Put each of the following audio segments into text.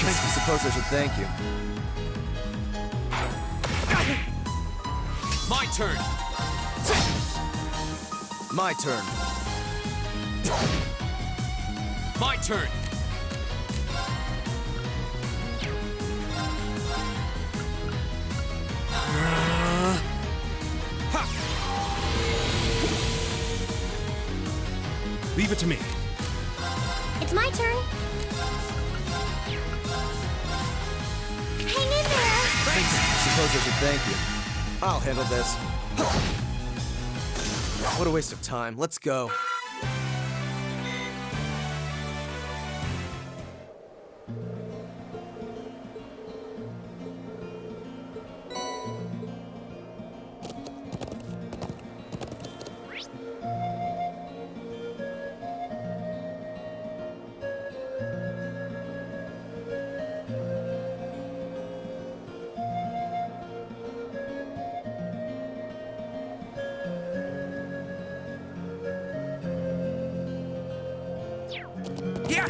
I suppose I should thank you. My turn. My turn. My turn. Leave it to me. It's my turn. Hang in there. Suppose I should thank you. I'll handle this. What a waste of time. Let's go. Yeah.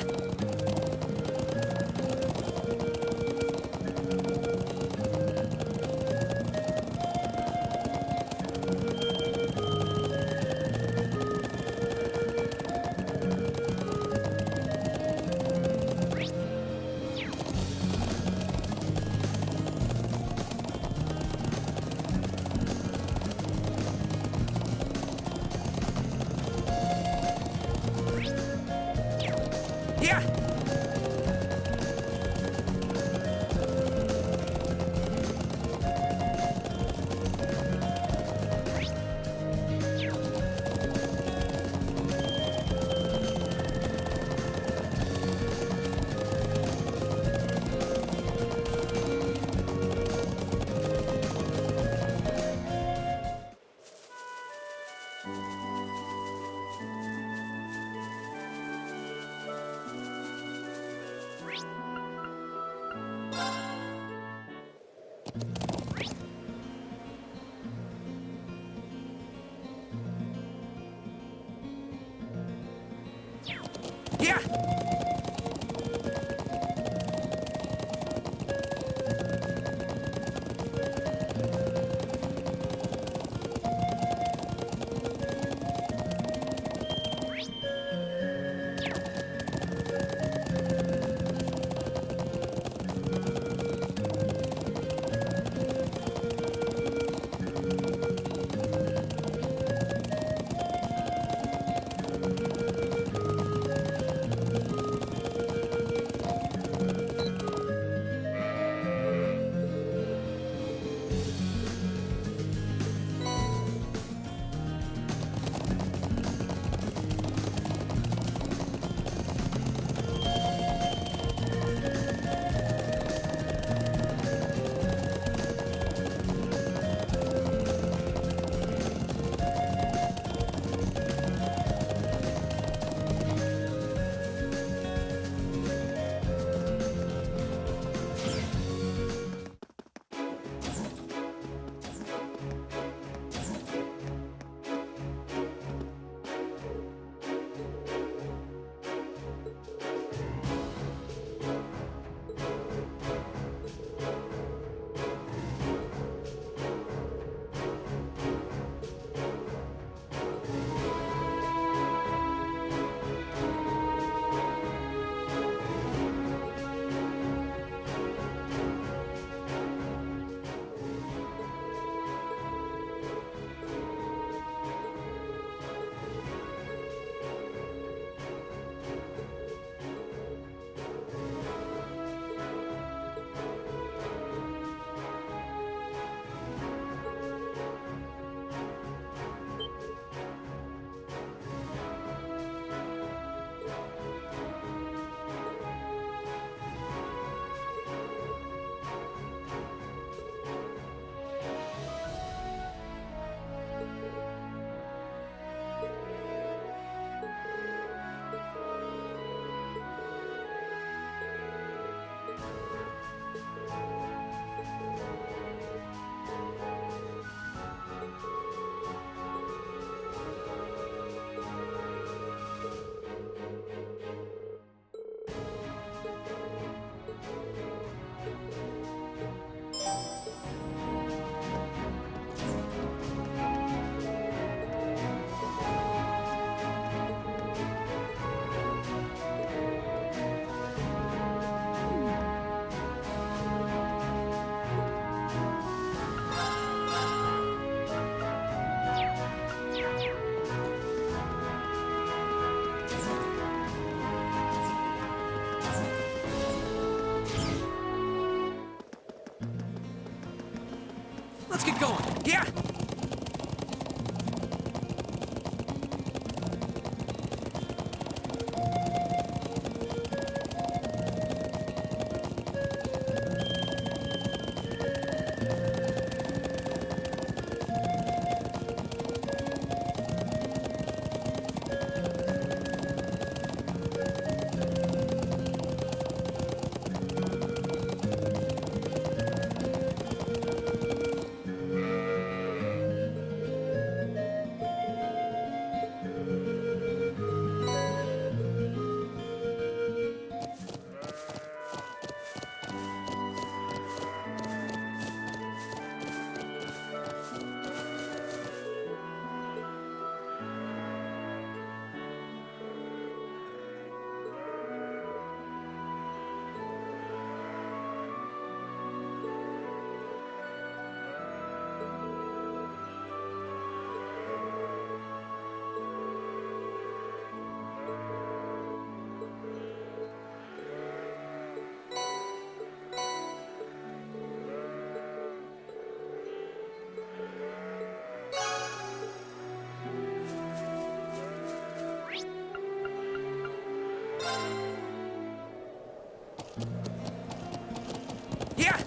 Yeah. Let's get going. Yeah! Yeah!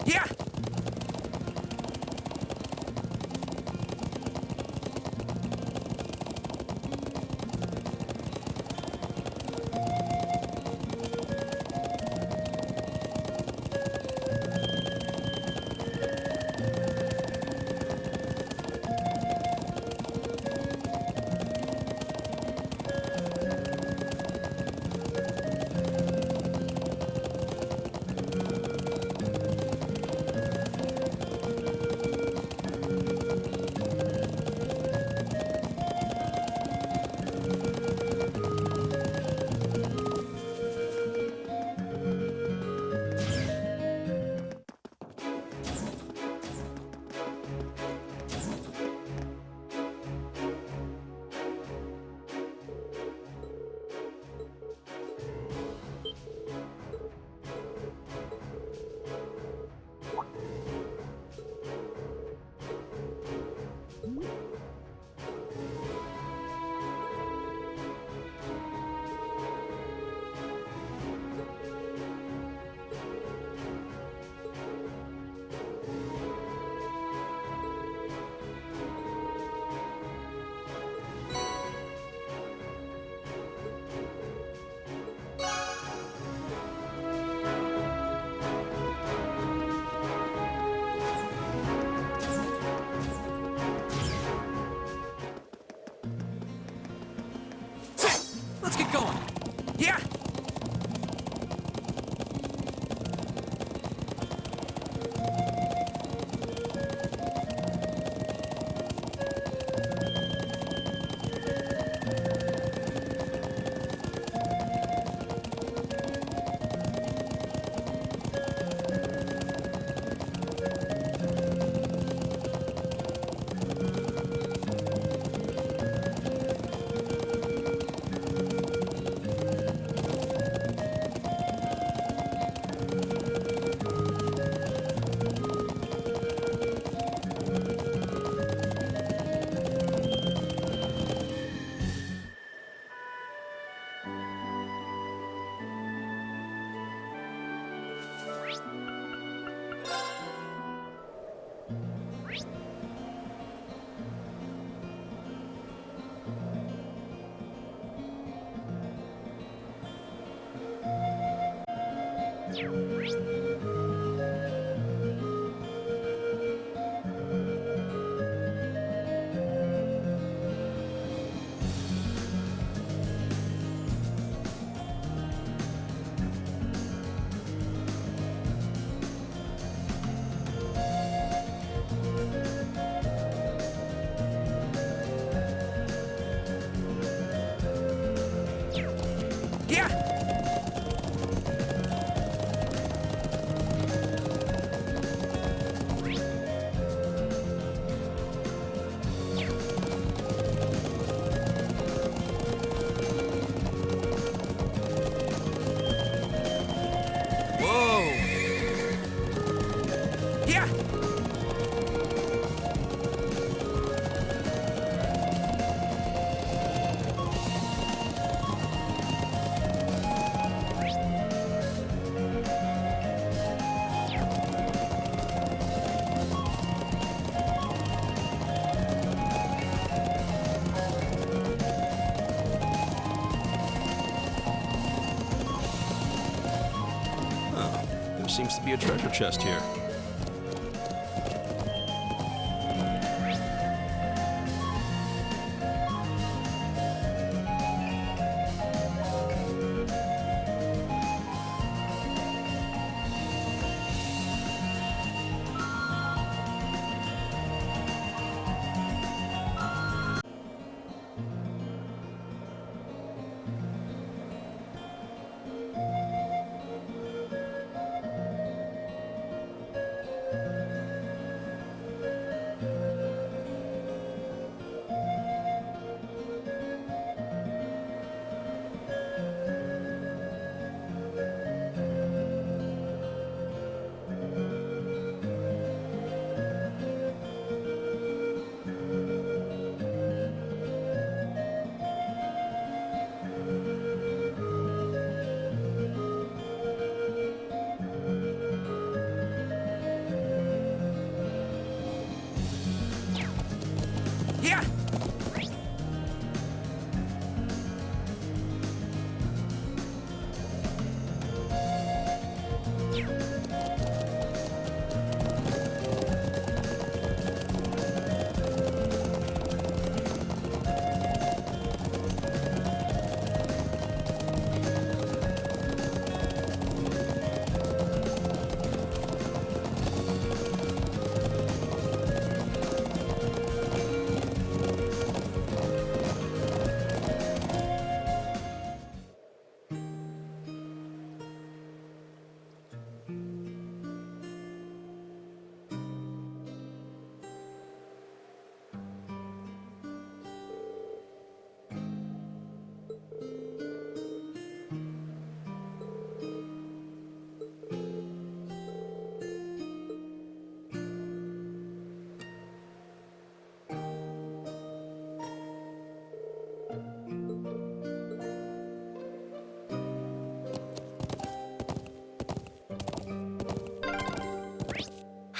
Yeah! Yeah! Whoa! Yeah! There seems to be a treasure chest here. Yeah!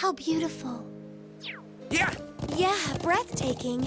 How beautiful. Yeah! Yeah, breathtaking.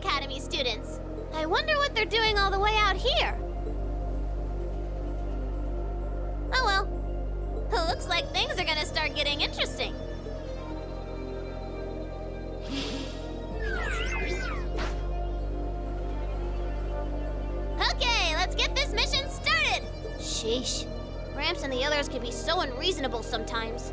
Academy students. I wonder what they're doing all the way out here. Oh well. Looks like things are gonna start getting interesting. Okay, let's get this mission started! Sheesh. Gramps and the others can be so unreasonable sometimes.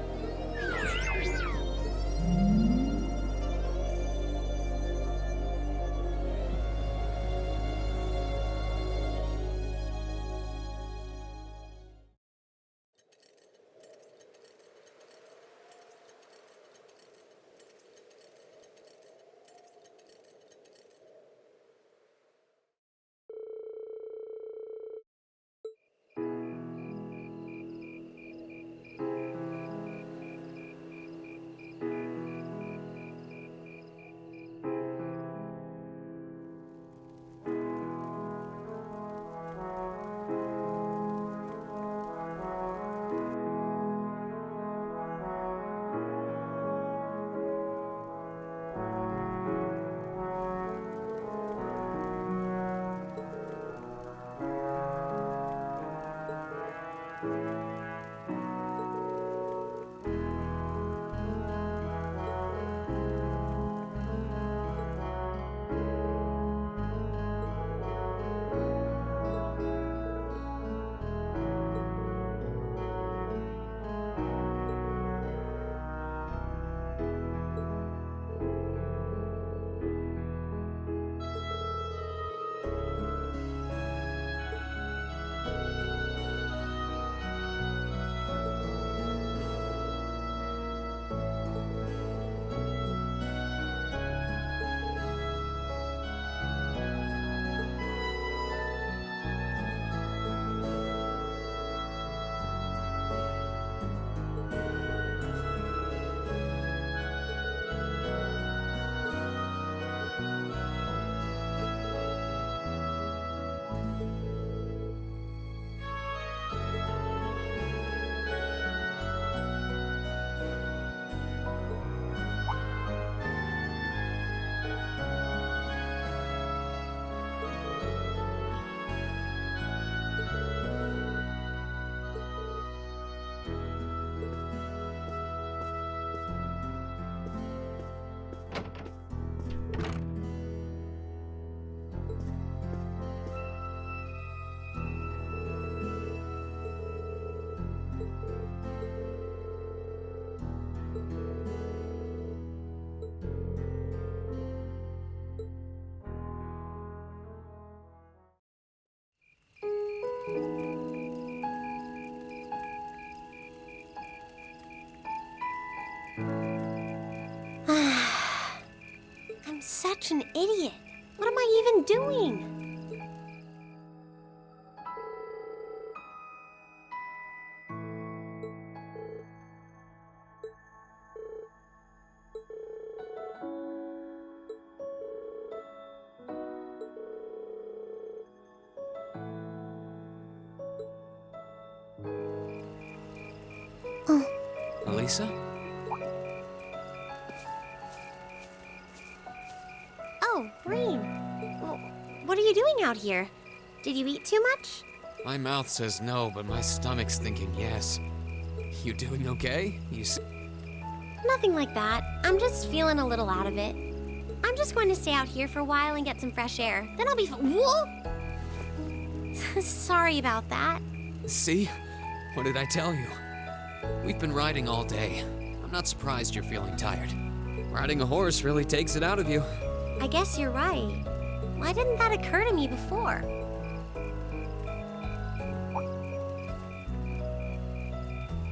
I'm such an idiot. What am I even doing? Alisa? Oh, Rean. What are you doing out here? Did you eat too much? My mouth says no, but my stomach's thinking yes. You doing okay? Nothing like that. I'm just feeling a little out of it. I'm just going to stay out here for a while and get some fresh air. Then I'll be Whoa! Sorry about that. See? What did I tell you? We've been riding all day. I'm not surprised you're feeling tired. Riding a horse really takes it out of you. I guess you're right. Why didn't that occur to me before?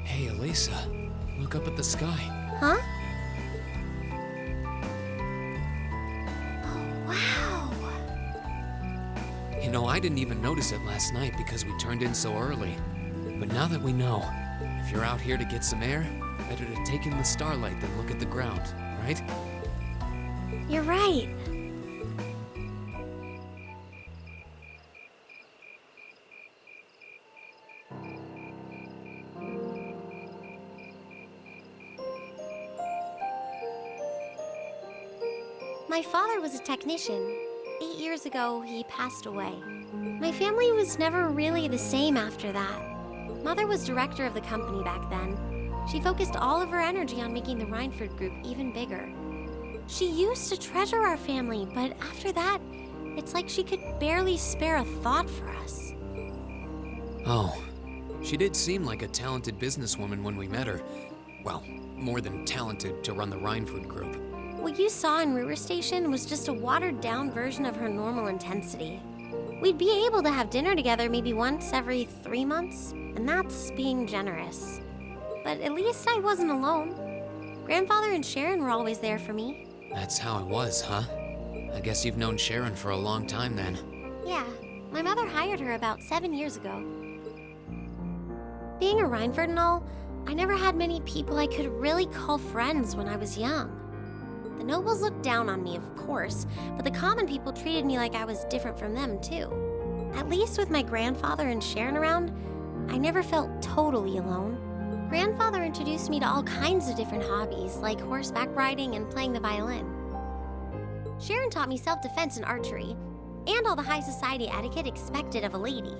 Hey, Alisa. Look up at the sky. Huh? Oh, wow. You know, I didn't even notice it last night because we turned in so early. But now that we know, if you're out here to get some air, better to take in the starlight than look at the ground, right? You're right. My father was a technician. 8 years ago, he passed away. My family was never really the same after that. Mother was director of the company back then. She focused all of her energy on making the Rhineford group even bigger. She used to treasure our family, but after that, it's like she could barely spare a thought for us. Oh, she did seem like a talented businesswoman when we met her. Well, more than talented to run the Rhineford group. What you saw in Ruhr Station was just a watered-down version of her normal intensity. We'd be able to have dinner together maybe once every 3 months, and that's being generous. But at least I wasn't alone. Grandfather and Sharon were always there for me. That's how it was, huh? I guess you've known Sharon for a long time then. Yeah, my mother hired her about 7 years ago. Being a Rhineford and all, I never had many people I could really call friends when I was young. The nobles looked down on me, of course, but the common people treated me like I was different from them, too. At least with my grandfather and Sharon around, I never felt totally alone. Grandfather introduced me to all kinds of different hobbies, like horseback riding and playing the violin. Sharon taught me self-defense and archery, and all the high society etiquette expected of a lady.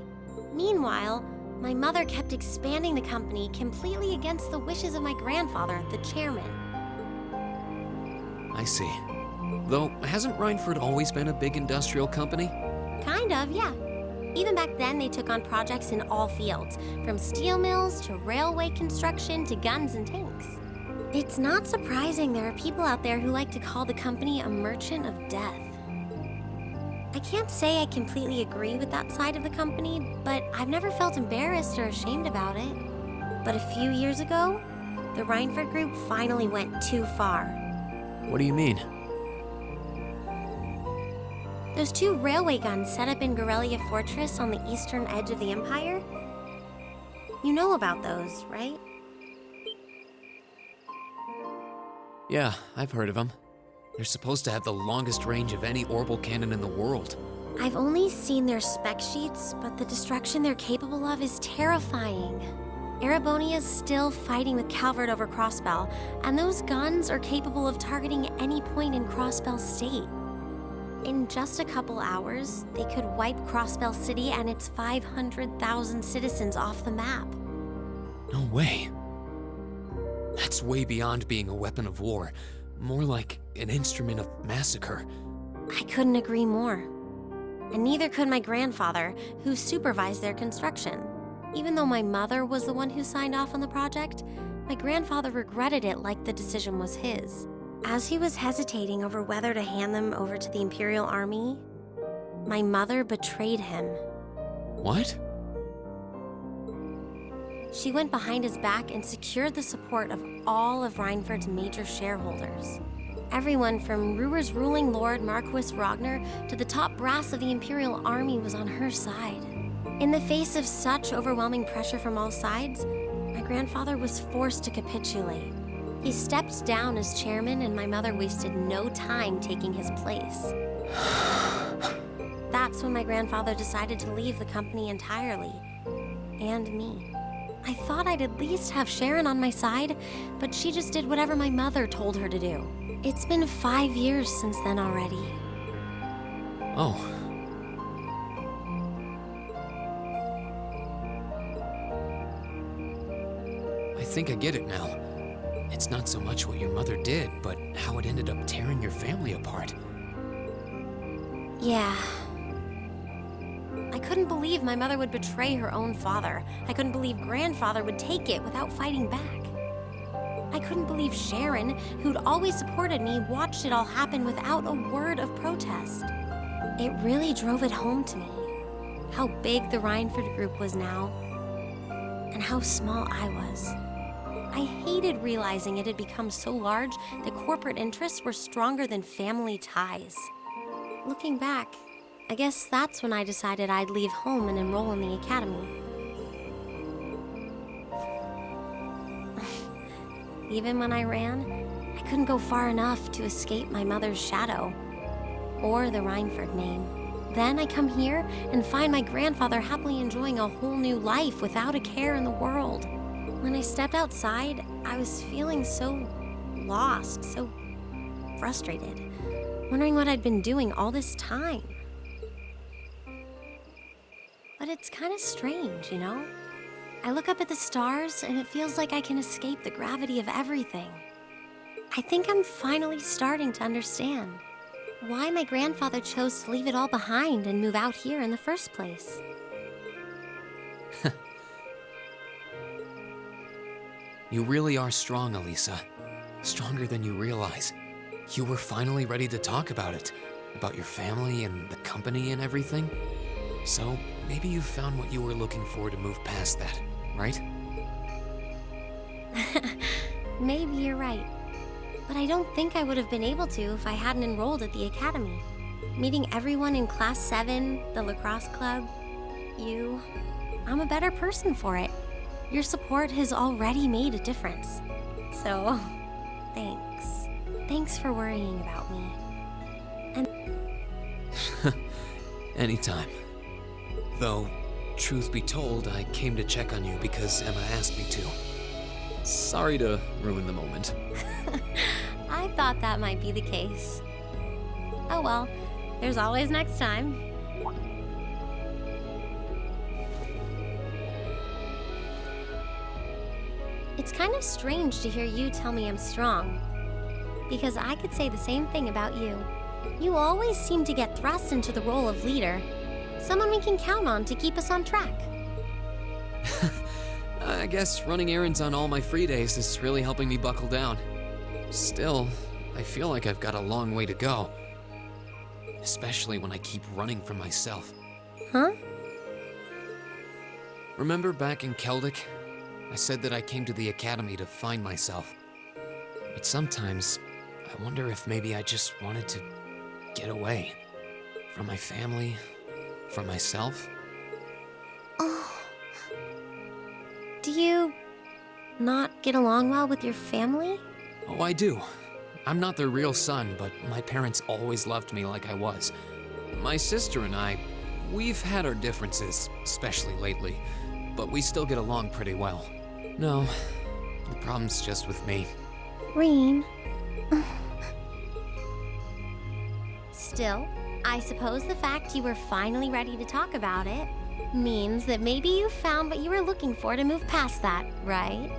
Meanwhile, my mother kept expanding the company completely against the wishes of my grandfather, the chairman. I see. Though, hasn't Rhineford always been a big industrial company? Kind of, yeah. Even back then, they took on projects in all fields, from steel mills to railway construction to guns and tanks. It's not surprising there are people out there who like to call the company a merchant of death. I can't say I completely agree with that side of the company, but I've never felt embarrassed or ashamed about it. But a few years ago, the Rhineford group finally went too far. What do you mean? Those 2 railway guns set up in Gorelia Fortress on the eastern edge of the Empire? You know about those, right? Yeah, I've heard of them. They're supposed to have the longest range of any orbital cannon in the world. I've only seen their spec sheets, but the destruction they're capable of is terrifying. Erebonia's still fighting with Calvert over Crossbell, and those guns are capable of targeting any point in Crossbell State. In just a couple hours, they could wipe Crossbell City and its 500,000 citizens off the map. No way. That's way beyond being a weapon of war. More like an instrument of massacre. I couldn't agree more. And neither could my grandfather, who supervised their construction. Even though my mother was the one who signed off on the project, my grandfather regretted it like the decision was his. As he was hesitating over whether to hand them over to the Imperial Army, my mother betrayed him. What? She went behind his back and secured the support of all of Rhineford's major shareholders. Everyone from Ruhr's ruling lord Marquis Ragnar to the top brass of the Imperial Army was on her side. In the face of such overwhelming pressure from all sides, my grandfather was forced to capitulate. He stepped down as chairman, and my mother wasted no time taking his place. That's when my grandfather decided to leave the company entirely. And me. I thought I'd at least have Sharon on my side, but she just did whatever my mother told her to do. It's been 5 years since then already. Oh. I think I get it now. It's not so much what your mother did, but how it ended up tearing your family apart. Yeah. I couldn't believe my mother would betray her own father. I couldn't believe grandfather would take it without fighting back. I couldn't believe Sharon, who'd always supported me, watched it all happen without a word of protest. It really drove it home to me. How big the Rhineford group was now, and how small I was. I hated realizing it had become so large that corporate interests were stronger than family ties. Looking back, I guess that's when I decided I'd leave home and enroll in the academy. Even when I ran, I couldn't go far enough to escape my mother's shadow, or the Rhineford name. Then I come here and find my grandfather happily enjoying a whole new life without a care in the world. When I stepped outside, I was feeling so lost, so frustrated, wondering what I'd been doing all this time. But it's kind of strange, you know? I look up at the stars and it feels like I can escape the gravity of everything. I think I'm finally starting to understand why my grandfather chose to leave it all behind and move out here in the first place. You really are strong, Alisa. Stronger than you realize. You were finally ready to talk about it. About your family and the company and everything. So, maybe you found what you were looking for to move past that, right? Maybe you're right. But I don't think I would have been able to if I hadn't enrolled at the academy. Meeting everyone in Class 7, the lacrosse club, you... I'm a better person for it. Your support has already made a difference. So, thanks. Thanks for worrying about me. And Anytime. Though, truth be told, I came to check on you because Emma asked me to. Sorry to ruin the moment. I thought that might be the case. Oh well, there's always next time. It's kind of strange to hear you tell me I'm strong, because I could say the same thing about you. You always seem to get thrust into the role of leader, someone we can count on to keep us on track. I guess running errands on all my free days is really helping me buckle down. Still, I feel like I've got a long way to go. Especially when I keep running from myself. Huh? Remember back in Celtic? I said that I came to the academy to find myself. But sometimes, I wonder if maybe I just wanted to get away. From my family, from myself. Oh. Do you not get along well with your family? Oh, I do. I'm not their real son, but my parents always loved me like I was. My sister and I, we've had our differences, especially lately, but we still get along pretty well. No, the problem's just with me. Rean. Still, I suppose the fact you were finally ready to talk about it means that maybe you found what you were looking for to move past that, right?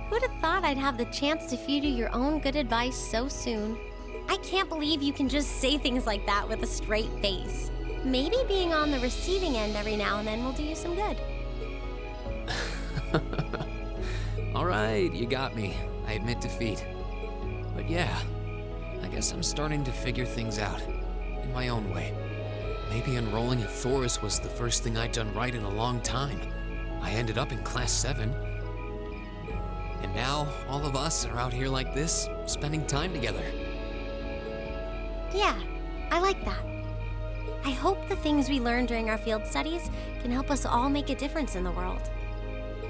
Who'd have thought I'd have the chance to feed you your own good advice so soon? I can't believe you can just say things like that with a straight face. Maybe being on the receiving end every now and then will do you some good. All right, you got me. I admit defeat. But yeah, I guess I'm starting to figure things out in my own way. Maybe enrolling at Thors was the first thing I'd done right in a long time. I ended up in Class 7. And now, all of us are out here like this, spending time together. Yeah, I like that. I hope the things we learned during our field studies can help us all make a difference in the world.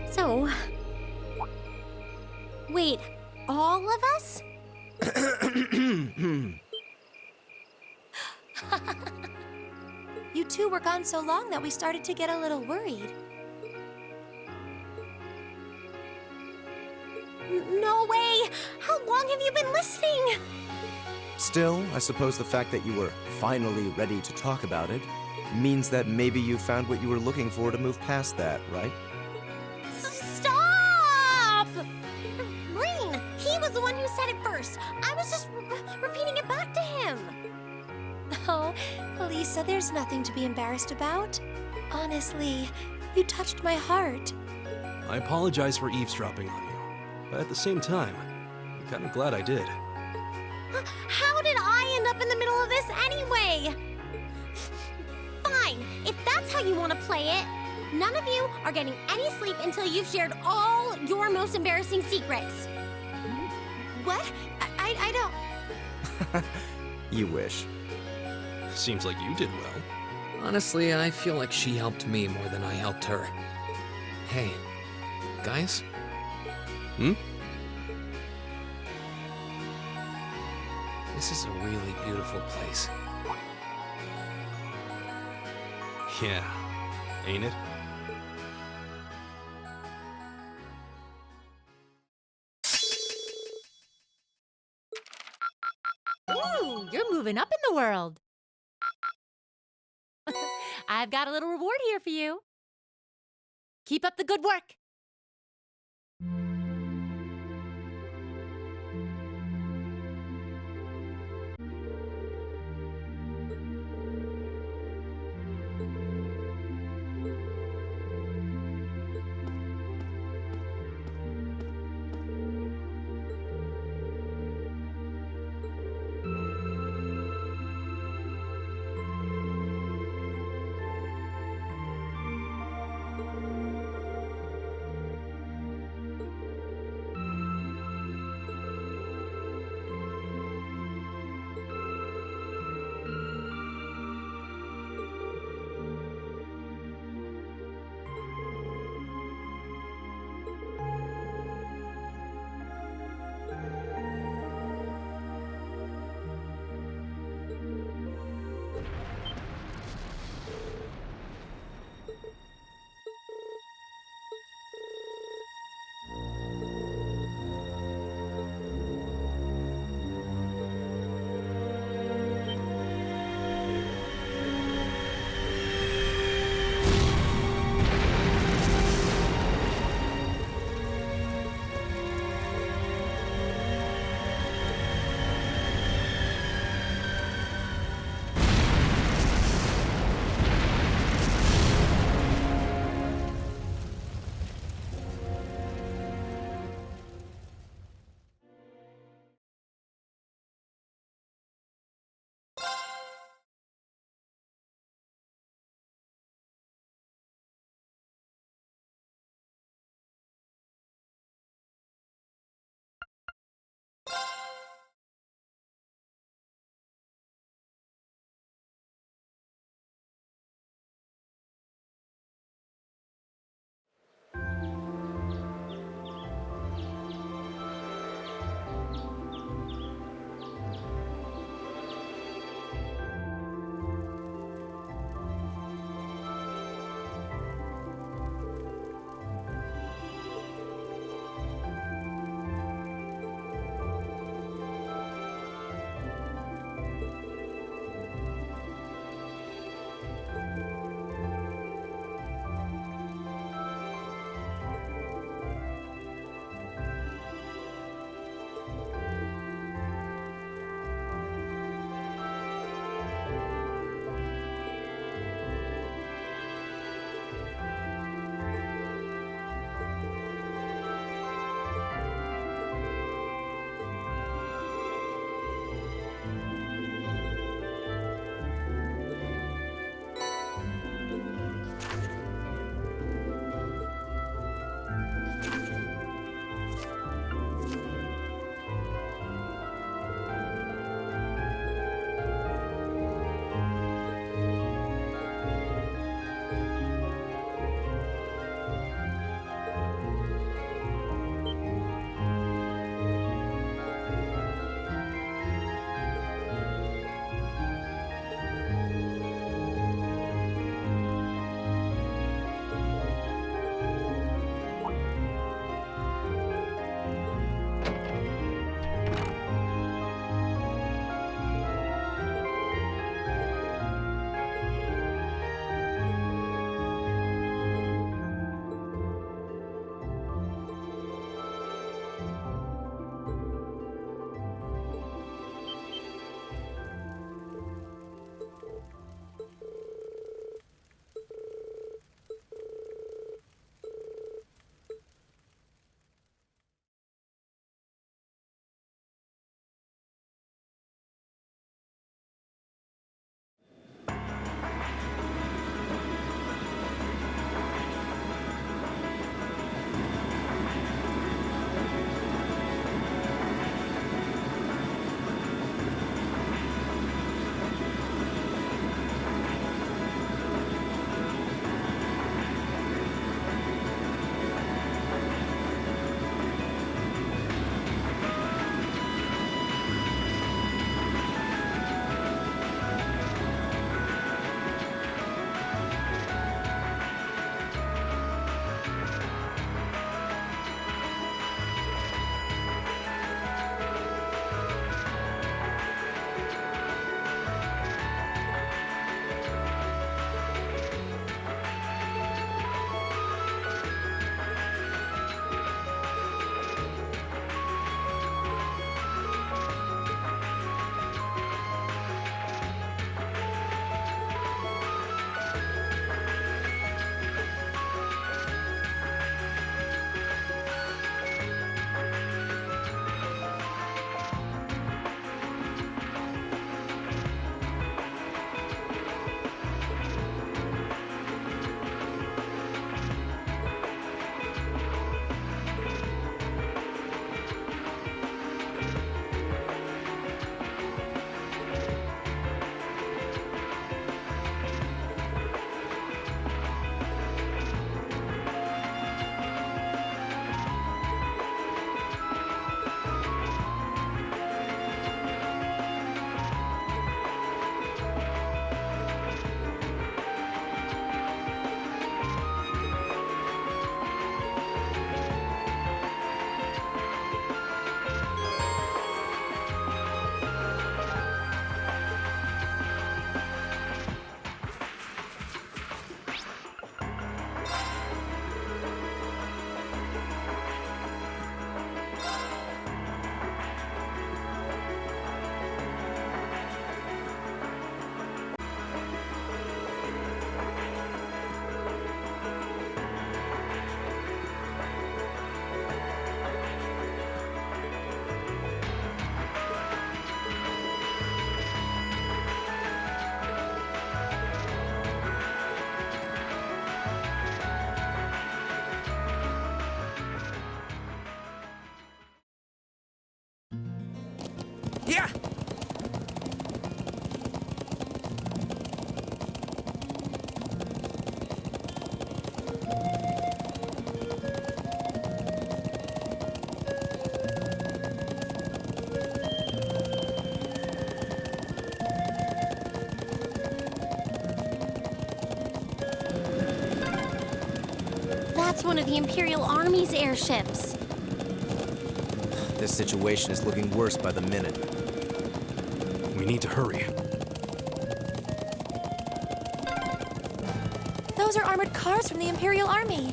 So... Wait, all of us? You two were gone so long that we started to get a little worried. No way! How long have you been listening? Still, I suppose the fact that you were finally ready to talk about it means that maybe you found what you were looking for to move past that, right? Stop! Rean, he was the one who said it first. I was just repeating it back to him. Oh, Alisa, there's nothing to be embarrassed about. Honestly, you touched my heart. I apologize for eavesdropping on you, but at the same time, I'm kind of glad I did. How did I end up in the middle of this anyway? Fine, if that's how you want to play it. None of you are getting any sleep until you've shared all your most embarrassing secrets. What? I don't... You wish. Seems like you did well. Honestly, I feel like she helped me more than I helped her. Hey, guys? Hmm? This is a really beautiful place. Yeah, ain't it? Ooh, you're moving up in the world. I've got a little reward here for you. Keep up the good work. Yeah! That's one of the Imperial Army's airships. This situation is looking worse by the minute. We need to hurry. Those are armored cars from the Imperial Army.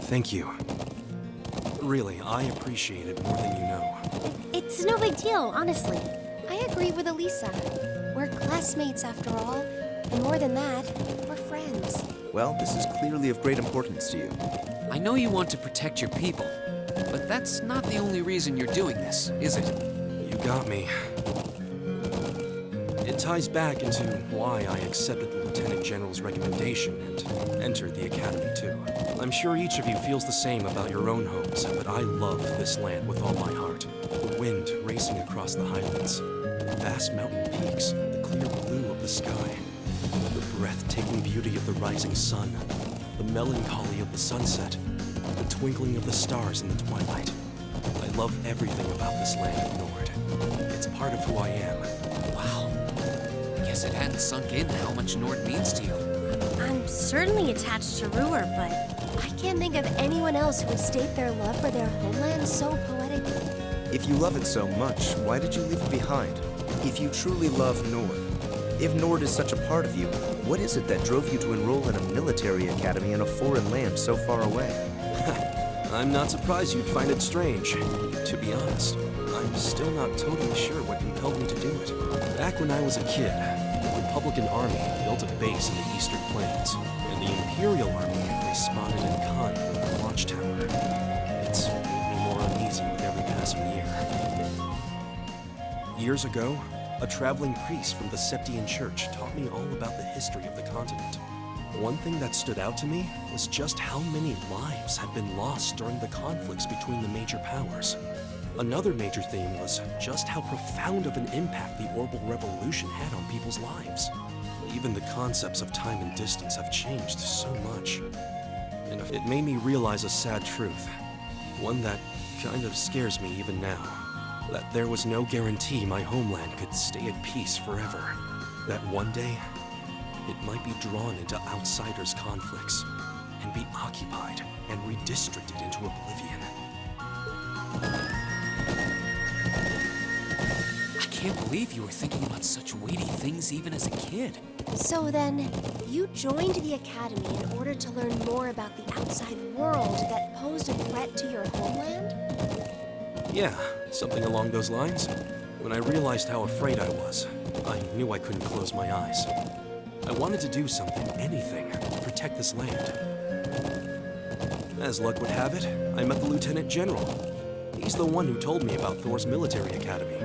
Thank you. Really, I appreciate it more than you know. It's no big deal, honestly. I agree with Alisa. We're classmates after all, and more than that, we're friends. Well, this is clearly of great importance to you. I know you want to protect your people, but that's not the only reason you're doing this, is it? You got me. It ties back into why I accepted the Lieutenant General's recommendation and entered the Academy too. I'm sure each of you feels the same about your own homes, but I love this land with all my heart. The wind racing across the highlands, the vast mountain peaks, the clear blue of the sky, the breathtaking beauty of the rising sun, the melancholy of the sunset, the twinkling of the stars in the twilight. I love everything about this land of Nord. It's part of who I am. Wow. Guess it hadn't sunk in how much Nord means to you. I'm certainly attached to Ruhr, but I can't think of anyone else who would state their love for their homeland so poetically. If you love it so much, why did you leave it behind? If you truly love Nord, If Nord is such a part of you, what is it that drove you to enroll in a military academy in a foreign land so far away? I'm not surprised you'd find it strange. To be honest, I'm still not totally sure what compelled me to do it. Back when I was a kid, the Republican Army built a base in the Eastern Plains, and the Imperial Army responded in kind with the watchtower. It's made me more uneasy with every passing year. Years ago, a traveling priest from the Septian Church taught me all about the history of the continent. One thing that stood out to me was just how many lives had been lost during the conflicts between the major powers. Another major theme was just how profound of an impact the Orbital Revolution had on people's lives. Even the concepts of time and distance have changed so much. And it made me realize a sad truth, one that kind of scares me even now. That there was no guarantee my homeland could stay at peace forever. That one day, it might be drawn into outsiders' conflicts and be occupied and redistricted into oblivion. I can't believe you were thinking about such weighty things even as a kid. So then, you joined the Academy in order to learn more about the outside world that posed a threat to your homeland? Yeah, something along those lines. When I realized how afraid I was, I knew I couldn't close my eyes. I wanted to do something, anything, to protect this land. As luck would have it, I met the Lieutenant General. He's the one who told me about Thors Military Academy.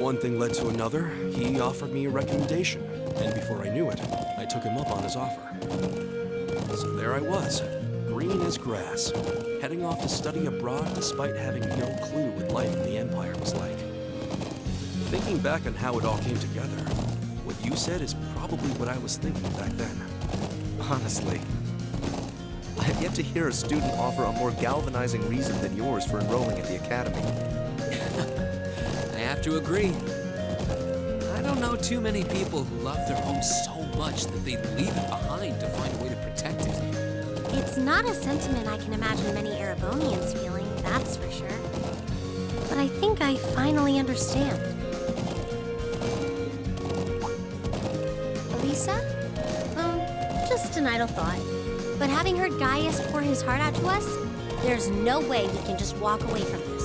One thing led to another, he offered me a recommendation, and before I knew it, I took him up on his offer. So there I was, green as grass, heading off to study abroad despite having no clue what life in the Empire was like. Thinking back on how it all came together, what you said is probably what I was thinking back then. Honestly, I have yet to hear a student offer a more galvanizing reason than yours for enrolling at the Academy. I have to agree. I don't know too many people who love their home so much that they'd leave it behind to find a way to protect it. It's not a sentiment I can imagine many Erebonians feeling, that's for sure. But I think I finally understand. Alisa? Just an idle thought. But having heard Gaius pour his heart out to us, there's no way we can just walk away from this.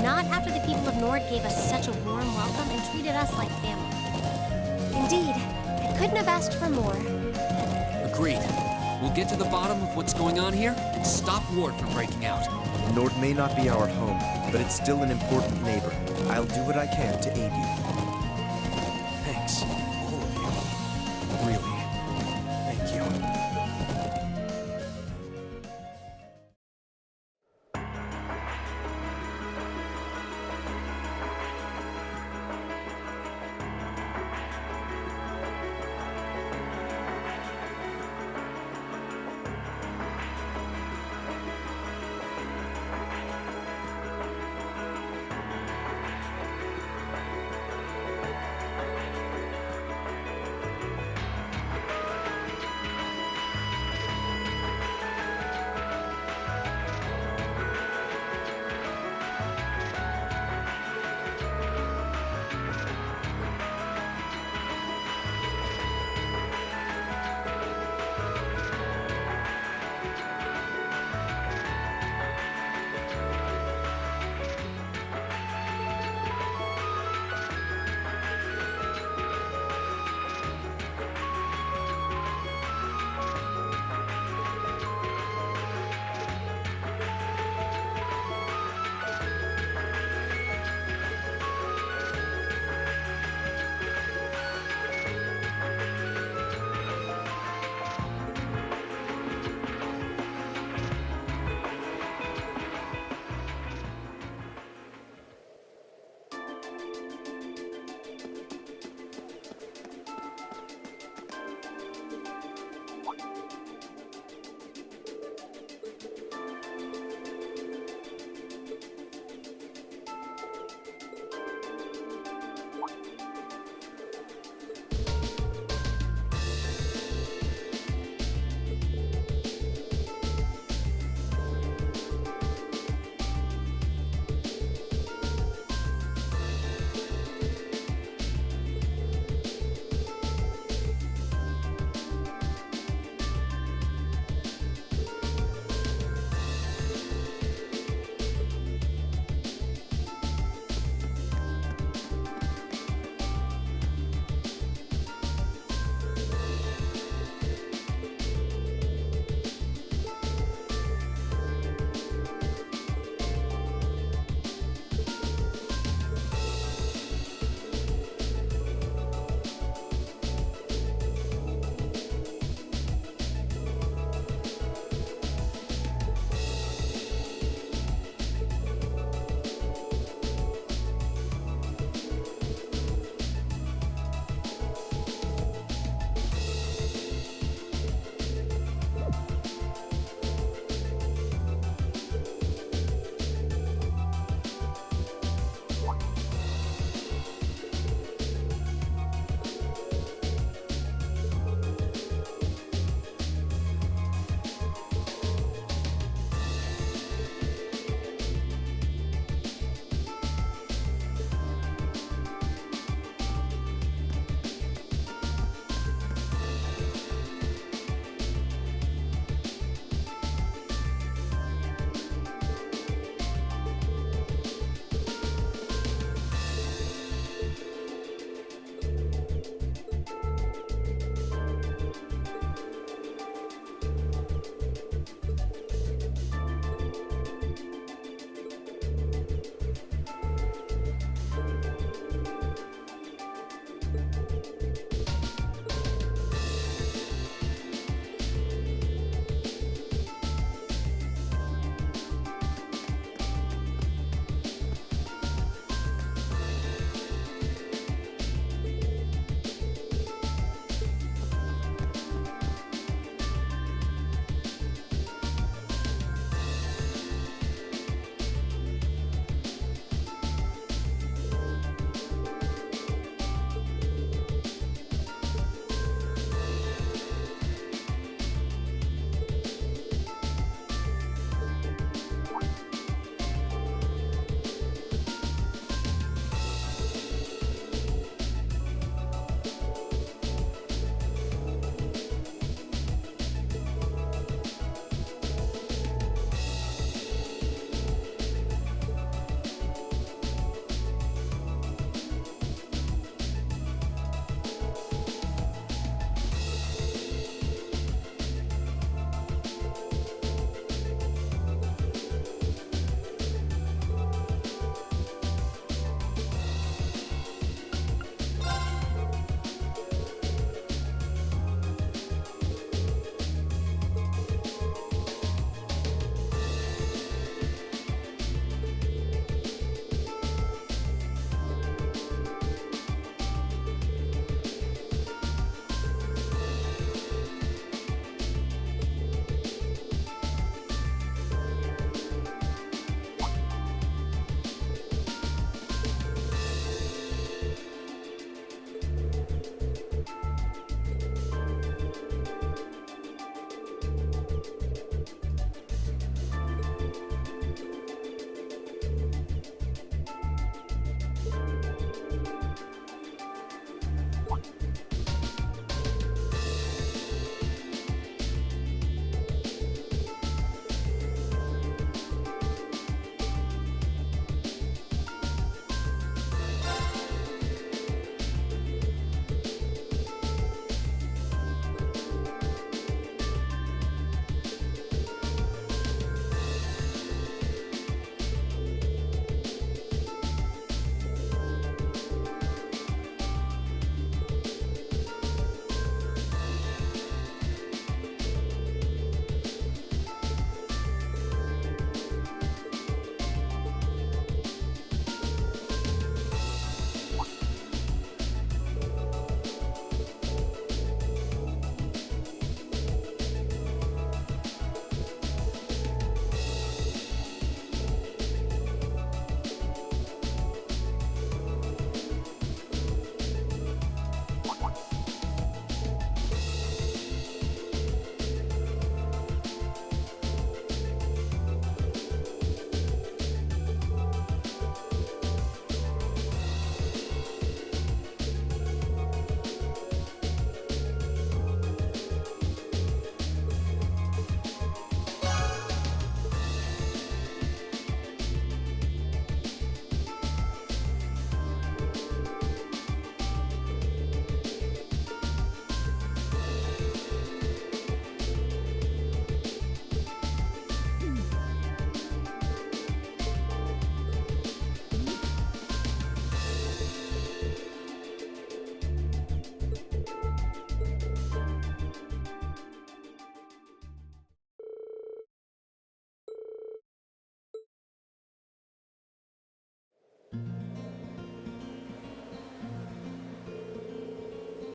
Not after the people of Nord gave us such a warm welcome and treated us like family. Indeed, I couldn't have asked for more. Agreed. We'll get to the bottom of what's going on here and stop war from breaking out. Nord may not be our home, but it's still an important neighbor. I'll do what I can to aid you.